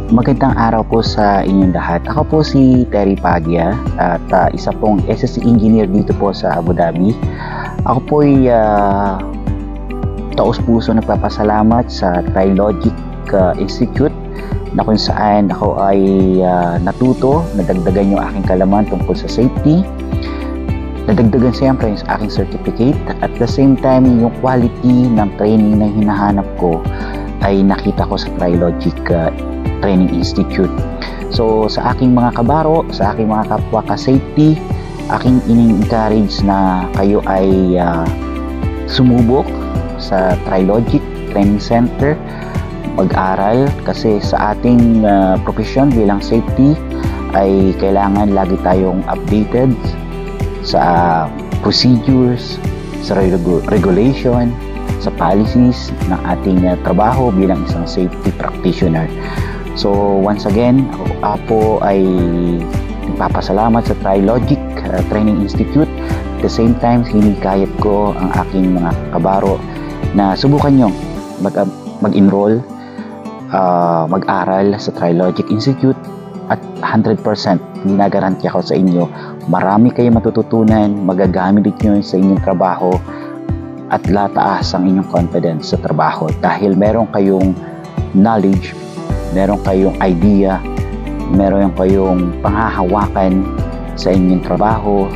Magandang araw po sa inyong lahat. Ako po si Terry Paglia at isa pong SSC engineer dito po sa Abu Dhabi. Ako po ay taos-puso nagpapasalamat sa Trilogic Institute na kung saan ako ay natuto, nadagdagan yung aking kalaman tungkol sa safety, nadagdagan siyempre yung aking certificate, at the same time yung quality ng training na hinahanap ko ay nakita ko sa Trilogic Training Institute. So sa aking mga kabaro, sa aking mga kapwa ka-safety, aking in-encourage na kayo ay sumubok sa Trilogic Training Center, mag-aral, kasi sa ating profession bilang safety ay kailangan lagi tayong updated sa procedures, sa regulation, sa policies ng ating trabaho bilang isang safety practitioner. So once again, ako po ay nagpapasalamat sa Trilogic Training Institute. At the same time, hinikayat ko ang aking mga kabaro na subukan nyo mag-enroll, mag-aral sa Trilogic Institute, at 100% ginagaranti ako sa inyo, marami kayong matututunan, magagamit nyo sa inyong trabaho, at lataas ang inyong confidence sa trabaho dahil meron kayong knowledge, meron kayong idea, meron kayong panghahawakan sa inyong trabaho,